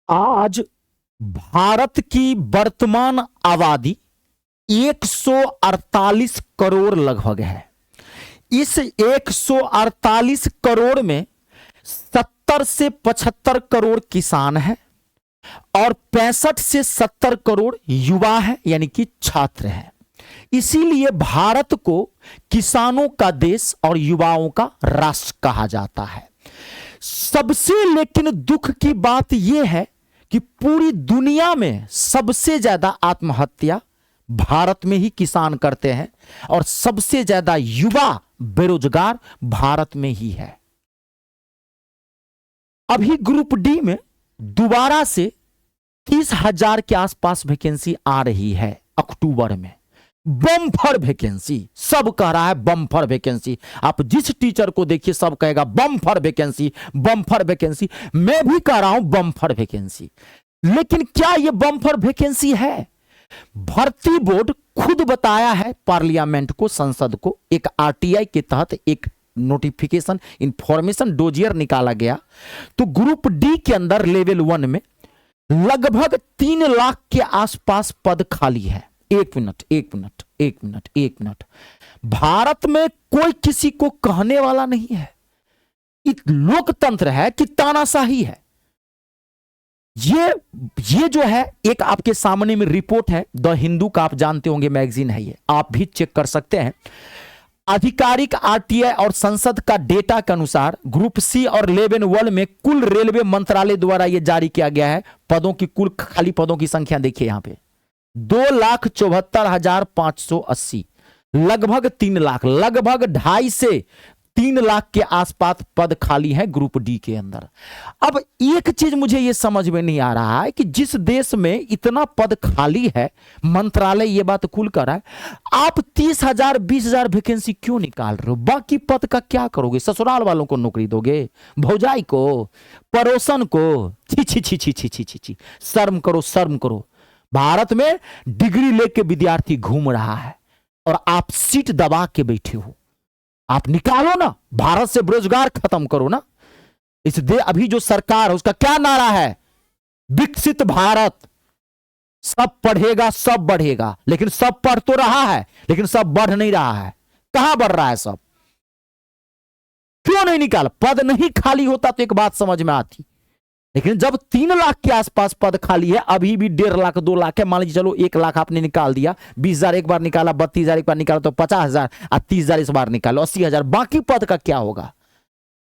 आज भारत की वर्तमान आबादी 148 करोड़ लगभग है। इस 148 करोड़ में 70 से 75 करोड़ किसान हैं और 65 से 70 करोड़ युवा हैं, यानी कि छात्र हैं। इसीलिए भारत को किसानों का देश और युवाओं का राष्ट्र कहा जाता है। सबसे लेकिन दुख की बात यह है कि पूरी दुनिया में सबसे ज्यादा आत्महत्या भारत में ही किसान करते हैं और सबसे ज्यादा युवा बेरोजगार भारत में ही है। अभी ग्रुप डी में दोबारा से 30,000 के आसपास वैकेंसी आ रही है अक्टूबर में। बम्पर वैकेंसी, सब कह रहा है बम्पर वैकेंसी। आप जिस टीचर को देखिए सब कहेगा बम्पर वैकेंसी, बम्पर वैकेंसी। मैं भी कह रहा हूं बम्पर वैकेंसी, लेकिन क्या यह बम्पर वैकेंसी है? भर्ती बोर्ड खुद बताया है पार्लियामेंट को, संसद को, एक आरटीआई के तहत एक नोटिफिकेशन इंफॉर्मेशन डोजियर निकाला गया। तो ग्रुप डी के अंदर लेवल 1 में लगभग 3 लाख के आसपास पद खाली है। एक मिनट। भारत में कोई किसी को कहने वाला नहीं है। लोकतंत्र है कि तानाशाही है? ये जो है एक आपके सामने में रिपोर्ट है, द हिंदू का, आप जानते होंगे मैगजीन है ये, आप भी चेक कर सकते हैं। आधिकारिक आरटीआई और संसद का डेटा के अनुसार ग्रुप सी और लेवल 1 में कुल रेलवे मंत्रालय द्वारा यह जारी किया गया है पदों की, कुल खाली पदों की संख्या देखिए यहां पे 2,74,580, लगभग 3 लाख, लगभग 2.5 से 3 लाख के आसपास पद खाली है ग्रुप डी के अंदर। अब एक चीज मुझे यह समझ में नहीं आ रहा है कि जिस देश में इतना पद खाली है, मंत्रालय यह बात खुल कर है, आप 30,000 20,000 वैकेंसी क्यों निकाल रहे हो? बाकी पद का क्या करोगे? ससुराल वालों को नौकरी दोगे? भौजाई को, पड़ोसन को? छी छी छी छी छी छी छी छी, शर्म करो, शर्म करो। भारत में डिग्री लेके विद्यार्थी घूम रहा है और आप सीट दबा के बैठे हो। आप निकालो ना, भारत से बेरोजगार खत्म करो ना। अभी जो सरकार है उसका क्या नारा है? विकसित भारत, सब पढ़ेगा सब बढ़ेगा। लेकिन सब पढ़ तो रहा है, लेकिन सब बढ़ नहीं रहा है। कहां बढ़ रहा है सब? क्यों नहीं निकाल? पद नहीं खाली होता तो एक बात समझ में आती, लेकिन जब 3 लाख के आसपास पद खाली है, अभी भी 1.5 लाख 2 लाख है, मान लीजिए चलो 1 लाख आपने निकाल दिया, 20,000 एक बार निकाला, 32,000 एक बार निकाला, तो 50,000 और 30,000 इस बार निकालो, 80,000। बाकी पद का क्या होगा?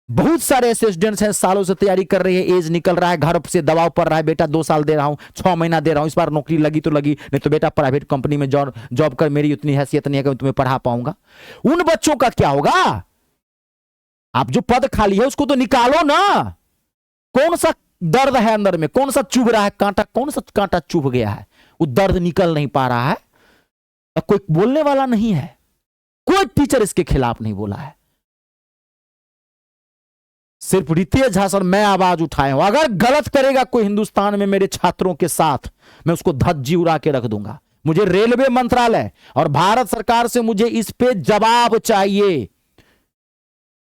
बहुत सारे ऐसे स्टूडेंट्स हैं, सालों से तैयारी कर रहे हैं, एज निकल रहा है, घर से दबाव पड़ रहा है, बेटा 2 साल दे रहा हूं, 6 महीना दे रहा हूं, इस बार नौकरी लगी तो लगी, नहीं तो बेटा प्राइवेट कंपनी में जॉब कर, मेरी उतनी हैसियत नहीं है कि मैं तुम्हें पढ़ा पाऊंगा। उन बच्चों का क्या होगा? आप जो पद खाली है उसको तो निकालो ना। कौन सा दर्द है अंदर में? कौन सा चुभ रहा है कांटा? कौन सा कांटा चुभ गया है? वो दर्द निकल नहीं पा रहा है। कोई बोलने वाला नहीं है, कोई टीचर इसके खिलाफ नहीं बोला है। सिर्फ रितेश झा सर मैं आवाज उठाए हूं। अगर गलत करेगा कोई हिंदुस्तान में मेरे छात्रों के साथ, मैं उसको धज्जी उड़ा के रख दूंगा। मुझे रेलवे मंत्रालय और भारत सरकार से मुझे इस पे जवाब चाहिए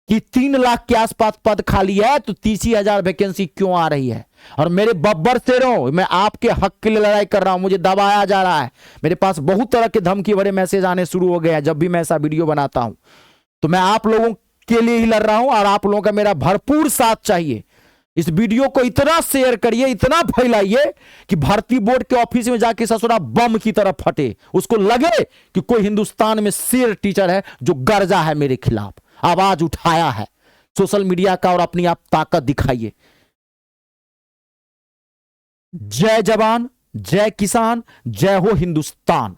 कि 3 लाख के आसपास पद खाली है तो 30,000 वैकेंसी क्यों आ रही है? और मेरे बब्बर शेरों, मैं आपके हक के लिए लड़ाई कर रहा हूं, मुझे दबाया जा रहा है। मेरे पास बहुत तरह के धमकी भरे मैसेज आने शुरू हो गए हैं। जब भी मैं ऐसा वीडियो बनाता हूं तो मैं आप लोगों के लिए ही लड़ रहा हूं और आप लोगों का मेरा भरपूर साथ चाहिए। इस वीडियो को इतना शेयर करिए, इतना फैलाइए कि भर्ती बोर्ड के ऑफिस में जाके ससुरा बम की तरफ फटे, उसको लगे कि कोई हिंदुस्तान में शेर टीचर है जो गरजा है मेरे खिलाफ, आवाज उठाया है सोशल मीडिया का, और अपनी आप ताकत दिखाइए। जय जवान, जय किसान, जय हो हिंदुस्तान।